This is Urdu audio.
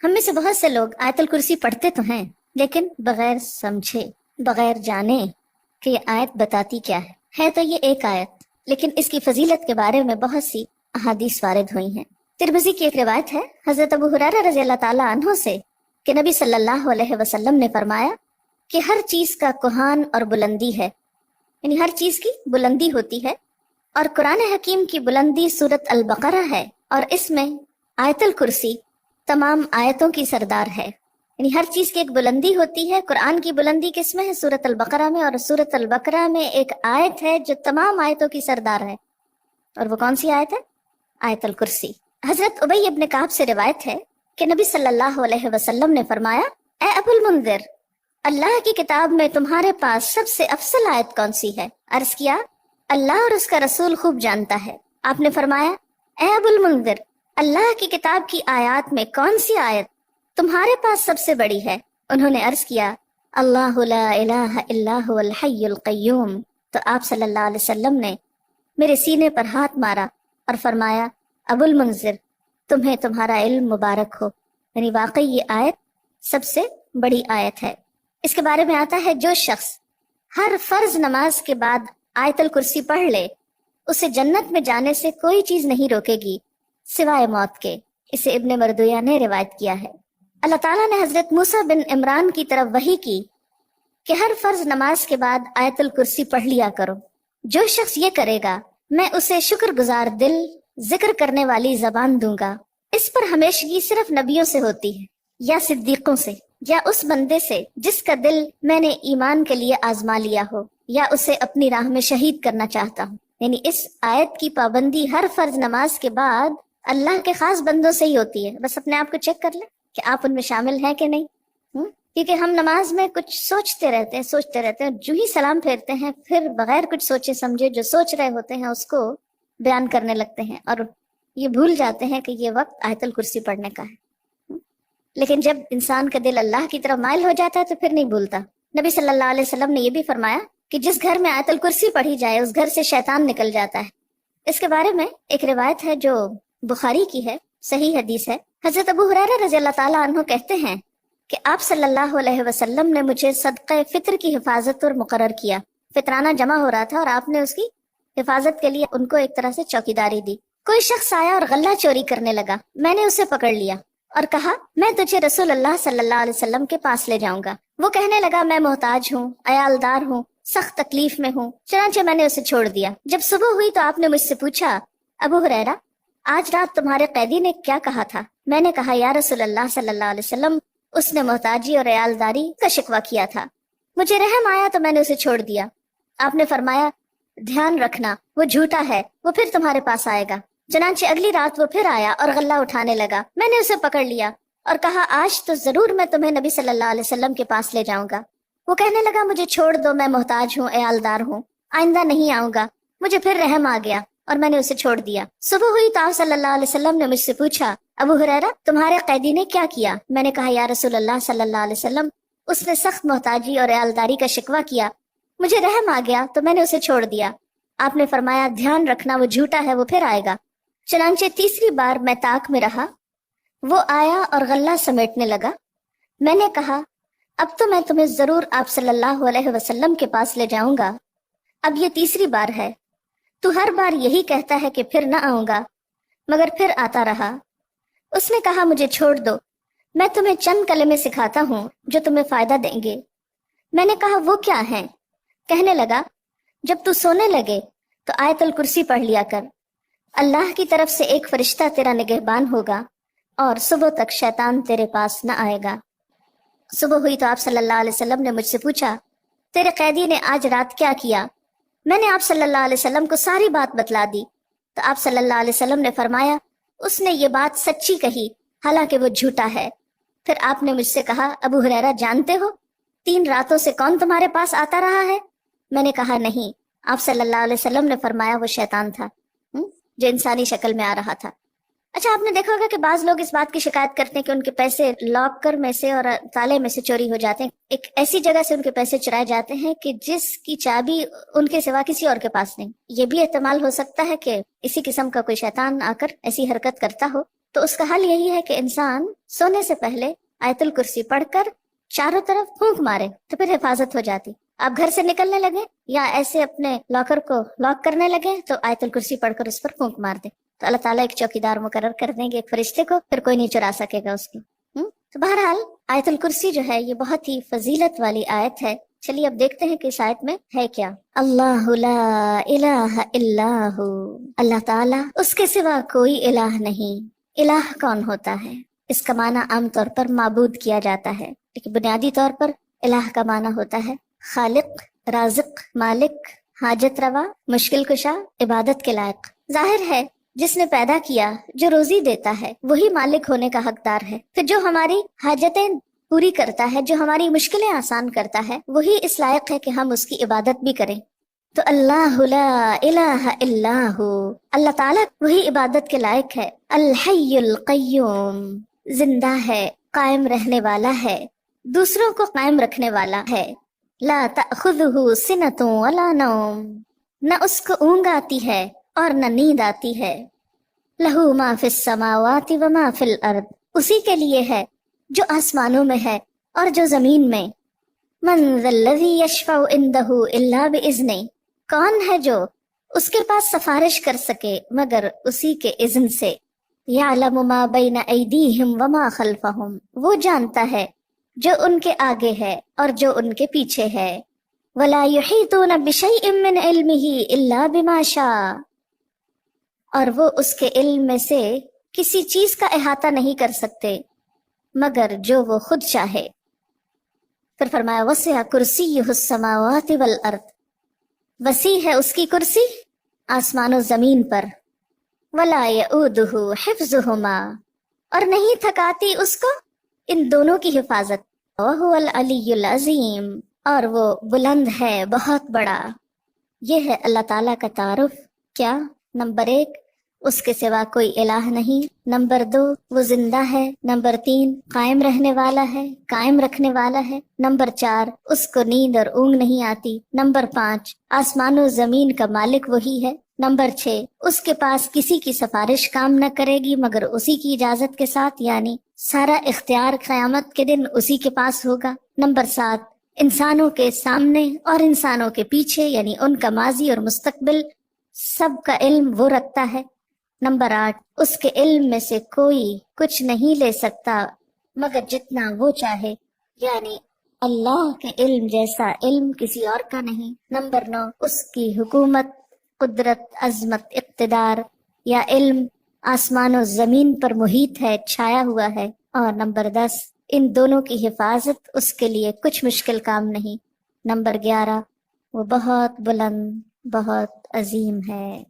ہم میں سے بہت سے لوگ آیت الکرسی پڑھتے تو ہیں لیکن بغیر سمجھے، بغیر جانے کہ یہ آیت بتاتی کیا ہے تو یہ ایک آیت، لیکن اس کی فضیلت کے بارے میں بہت سی احادیث وارد ہوئی ہیں۔ ترمذی کی ایک روایت ہے حضرت ابو ہریرہ رضی اللہ تعالیٰ عنہ سے کہ نبی صلی اللہ علیہ وسلم نے فرمایا کہ ہر چیز کا کوہان اور بلندی ہے، یعنی ہر چیز کی بلندی ہوتی ہے، اور قرآن حکیم کی بلندی سورۃ البقرہ ہے، اور اس میں آیت الکرسی تمام آیتوں کی سردار ہے۔ یعنی ہر چیز کی ایک بلندی ہوتی ہے۔ قرآن کی بلندی کس میں ہے؟ سورۃ البقرہ میں، اور سورۃ البقرہ میں ایک آیت ہے جو تمام آیتوں کی سردار ہے، اور وہ کون سی آیت ہے؟ آیت الکرسی۔ حضرت ابی ابن کعب سے روایت ہے کہ نبی صلی اللہ علیہ وسلم نے فرمایا، اے ابو المنذر، اللہ کی کتاب میں تمہارے پاس سب سے افضل آیت کون سی ہے؟ عرض کیا، اللہ اور اس کا رسول خوب جانتا ہے۔ آپ نے فرمایا، اے ابو المنذر، اللہ کی کتاب کی آیات میں کون سی آیت تمہارے پاس سب سے بڑی ہے؟ انہوں نے عرض کیا، اللہ لا الہ الا هو الحی القیوم۔ تو آپ صلی اللہ علیہ وسلم نے میرے سینے پر ہاتھ مارا اور فرمایا، ابو المنذر، تمہیں تمہارا علم مبارک ہو، یعنی واقعی یہ آیت سب سے بڑی آیت ہے۔ اس کے بارے میں آتا ہے، جو شخص ہر فرض نماز کے بعد آیت الکرسی پڑھ لے، اسے جنت میں جانے سے کوئی چیز نہیں روکے گی سوائے موت کے۔ اسے ابن مردویہ نے روایت کیا ہے۔ اللہ تعالیٰ نے حضرت موسیٰ بن عمران کی طرف وحی کی کہ ہر فرض نماز کے بعد آیت الکرسی پڑھ لیا کرو۔ جو شخص یہ کرے گا میں اسے شکر گزار دل، ذکر کرنے والی زبان دوں گا۔ اس پر ہمیشگی صرف نبیوں سے ہوتی ہے، یا صدیقوں سے، یا اس بندے سے جس کا دل میں نے ایمان کے لیے آزما لیا ہو، یا اسے اپنی راہ میں شہید کرنا چاہتا ہوں۔ یعنی اس آیت کی پابندی ہر فرض نماز کے بعد اللہ کے خاص بندوں سے ہی ہوتی ہے۔ بس اپنے آپ کو چیک کر لیں کہ آپ ان میں شامل ہیں کہ نہیں۔ کیونکہ ہم نماز میں کچھ سوچتے رہتے ہیں، جو ہی سلام پھیرتے ہیں پھر بغیر کچھ سوچے سمجھے جو سوچ رہے ہوتے ہیں اس کو بیان کرنے لگتے ہیں، اور یہ بھول جاتے ہیں کہ یہ وقت آیت الکرسی پڑھنے کا ہے۔ لیکن جب انسان کا دل اللہ کی طرف مائل ہو جاتا ہے تو پھر نہیں بھولتا۔ نبی صلی اللہ علیہ وسلم نے یہ بھی فرمایا کہ جس گھر میں آیت الکرسی پڑھی جائے اس گھر سے شیطان نکل جاتا ہے۔ اس کے بارے میں ایک روایت ہے جو بخاری کی ہے، صحیح حدیث ہے۔ حضرت ابو ہریرہ رضی اللہ تعالیٰ عنہ کہتے ہیں کہ آپ صلی اللہ علیہ وسلم نے مجھے صدقہ فطر کی حفاظت پر مقرر کیا۔ فطرانہ جمع ہو رہا تھا اور آپ نے اس کی حفاظت کے لیے ان کو ایک طرح سے چوکیداری دی۔ کوئی شخص آیا اور غلہ چوری کرنے لگا، میں نے اسے پکڑ لیا اور کہا، میں تجھے رسول اللہ صلی اللہ علیہ وسلم کے پاس لے جاؤں گا۔ وہ کہنے لگا، میں محتاج ہوں، عیالدار ہوں، سخت تکلیف میں ہوں۔ چنانچہ میں نے اسے چھوڑ دیا۔ جب صبح ہوئی تو آپ نے مجھ سے پوچھا، ابو ہریرہ، آج رات تمہارے قیدی نے کیا کہا تھا؟ میں نے کہا، یا رسول اللہ صلی اللہ علیہ وسلم، اس نے محتاجی اور عیالداری کا شکوہ کیا تھا، مجھے رحم آیا تو میں نے اسے چھوڑ دیا۔ آپ نے فرمایا، دھیان رکھنا، وہ جھوٹا ہے، وہ پھر تمہارے پاس آئے گا۔ چنانچہ اگلی رات وہ پھر آیا اور غلہ اٹھانے لگا، میں نے اسے پکڑ لیا اور کہا، آج تو ضرور میں تمہیں نبی صلی اللہ علیہ وسلم کے پاس لے جاؤں گا۔ وہ کہنے لگا، مجھے چھوڑ دو، میں محتاج ہوں، عیالدار ہوں، آئندہ نہیں آؤں گا۔ مجھے پھر رحم آ گیا اور میں نے اسے چھوڑ دیا۔ صبح ہوئی تو آپ صلی اللہ علیہ وسلم نے مجھ سے پوچھا، ابو ہریرہ، تمہارے قیدی نے کیا کیا؟ میں نے کہا، یا رسول اللہ صلی اللہ علیہ وسلم، اس نے سخت محتاجی اور عیالداری کا شکوہ کیا، مجھے رحم آ گیا تو میں نے اسے چھوڑ دیا۔ آپ نے فرمایا، دھیان رکھنا، وہ جھوٹا ہے، وہ پھر آئے گا۔ چنانچہ تیسری بار میں طاق میں رہا، وہ آیا اور غلہ سمیٹنے لگا۔ میں نے کہا، اب تو میں تمہیں ضرور آپ صلی اللہ علیہ وسلم کے پاس لے جاؤں گا، اب یہ تیسری بار ہے، تو ہر بار یہی کہتا ہے کہ پھر نہ آؤں گا، مگر پھر آتا رہا۔ اس نے کہا، مجھے چھوڑ دو، میں تمہیں چند کلمے سکھاتا ہوں جو تمہیں فائدہ دیں گے۔ میں نے کہا، وہ کیا ہیں؟ کہنے لگا، جب تو سونے لگے تو آیت الکرسی پڑھ لیا کر، اللہ کی طرف سے ایک فرشتہ تیرا نگہبان ہوگا اور صبح تک شیطان تیرے پاس نہ آئے گا۔ صبح ہوئی تو آپ صلی اللہ علیہ وسلم نے مجھ سے پوچھا، تیرے قیدی نے آج رات کیا کیا؟ میں نے آپ صلی اللہ علیہ وسلم کو ساری بات بتلا دی تو آپ صلی اللہ علیہ وسلم نے فرمایا، اس نے یہ بات سچی کہی، حالانکہ وہ جھوٹا ہے۔ پھر آپ نے مجھ سے کہا، ابو ہریرہ، جانتے ہو 3 راتوں سے کون تمہارے پاس آتا رہا ہے؟ میں نے کہا، نہیں۔ آپ صلی اللہ علیہ وسلم نے فرمایا، وہ شیطان تھا جو انسانی شکل میں آ رہا تھا۔ اچھا، آپ نے دیکھا ہوگا کہ بعض لوگ اس بات کی شکایت کرتے ہیں کہ ان کے پیسے لاکر میں سے اور تالے میں سے چوری ہو جاتے ہیں، ایک ایسی جگہ سے ان کے پیسے چرائے جاتے ہیں کہ جس کی چابی ان کے سوا کسی اور کے پاس نہیں۔ یہ بھی احتمال ہو سکتا ہے کہ اسی قسم کا کوئی شیطان آ کر ایسی حرکت کرتا ہو۔ تو اس کا حل یہی ہے کہ انسان سونے سے پہلے آیت الکرسی پڑھ کر چاروں طرف پھونک مارے تو پھر حفاظت ہو جاتی. آپ گھر سے نکلنے لگے یا ایسے اپنے لاکر کو لاک کرنے لگے تو آیت الکرسی پڑھ کر اس پر پھونک مار دے تو اللہ تعالیٰ ایک چوکیدار مقرر کر دیں گے، ایک فرشتے کو، پھر کوئی نہیں چرا سکے گا اس کی. تو بہرحال آیت الکرسی جو ہے یہ بہت ہی فضیلت والی آیت ہے. چلیے اب دیکھتے ہیں کہ اس آیت میں ہے کیا. اللہ لا الہ الا ہو، اللہ تعالیٰ، اس کے سوا کوئی الہ نہیں. الہ کون ہوتا ہے؟ اس کا معنی عام طور پر معبود کیا جاتا ہے، لیکن بنیادی طور پر الہ کا معنی ہوتا ہے خالق، رازق، مالک، حاجت روا، مشکل کشا، عبادت کے لائق. ظاہر ہے جس نے پیدا کیا، جو روزی دیتا ہے، وہی مالک ہونے کا حقدار ہے. پھر جو ہماری حاجتیں پوری کرتا ہے، جو ہماری مشکلیں آسان کرتا ہے، وہی اس لائق ہے کہ ہم اس کی عبادت بھی کریں. تو اللہ لا الہ الا ہو، اللہ تعالیٰ وہی عبادت کے لائق ہے. الحی القیوم، زندہ ہے، قائم رہنے والا ہے، دوسروں کو قائم رکھنے والا ہے. لا تأخذہ سنۃ ولا نوم، نہ اس کو اونگ آتی ہے اور نہ نیند آتی ہے. لہ ما فی السماوات وما فی الارض، اسی کے لیے ہے جو آسمانوں میں ہے اور جو زمین میں. من ذا الذی یشفع عندہ الا باذنہ، کون ہے جو اس کے پاس سفارش کر سکے مگر اسی کے اذن سے. یعلم ما بین ایدیہم وما خلفہم، وہ جانتا ہے جو ان کے آگے ہے اور جو ان کے پیچھے ہے. ولا یحیطون بشیء من علمہ الا بما شاء، اور وہ اس کے علم میں سے کسی چیز کا احاطہ نہیں کر سکتے مگر جو وہ خود چاہے. پھر فرمایا وسع کرسیہ السماوات والارض، وسیع ہے اس کی کرسی آسمان و زمین پر. ولا یؤودہ حفظہما، اور نہیں تھکاتی اس کو ان دونوں کی حفاظت. وہو العلی العظیم، اور وہ بلند ہے، بہت بڑا. یہ ہے اللہ تعالیٰ کا تعارف. کیا؟ نمبر 1، اس کے سوا کوئی الہ نہیں. نمبر 2، وہ زندہ ہے. نمبر 3، قائم رہنے والا ہے، قائم رکھنے والا ہے. نمبر 4، اس کو نیند اور اونگ نہیں آتی. نمبر 5، آسمان و زمین کا مالک وہی ہے. نمبر 6، اس کے پاس کسی کی سفارش کام نہ کرے گی مگر اسی کی اجازت کے ساتھ، یعنی سارا اختیار قیامت کے دن اسی کے پاس ہوگا. نمبر 7، انسانوں کے سامنے اور انسانوں کے پیچھے، یعنی ان کا ماضی اور مستقبل سب کا علم وہ رکھتا ہے. نمبر 8، اس کے علم میں سے کوئی کچھ نہیں لے سکتا مگر جتنا وہ چاہے، یعنی اللہ کے علم جیسا علم کسی اور کا نہیں. نمبر 9، اس کی حکومت، قدرت، عظمت، اقتدار یا علم آسمان و زمین پر محیط ہے، چھایا ہوا ہے. اور نمبر 10، ان دونوں کی حفاظت اس کے لیے کچھ مشکل کام نہیں. نمبر 11، وہ بہت بلند، بہت عظیم ہے.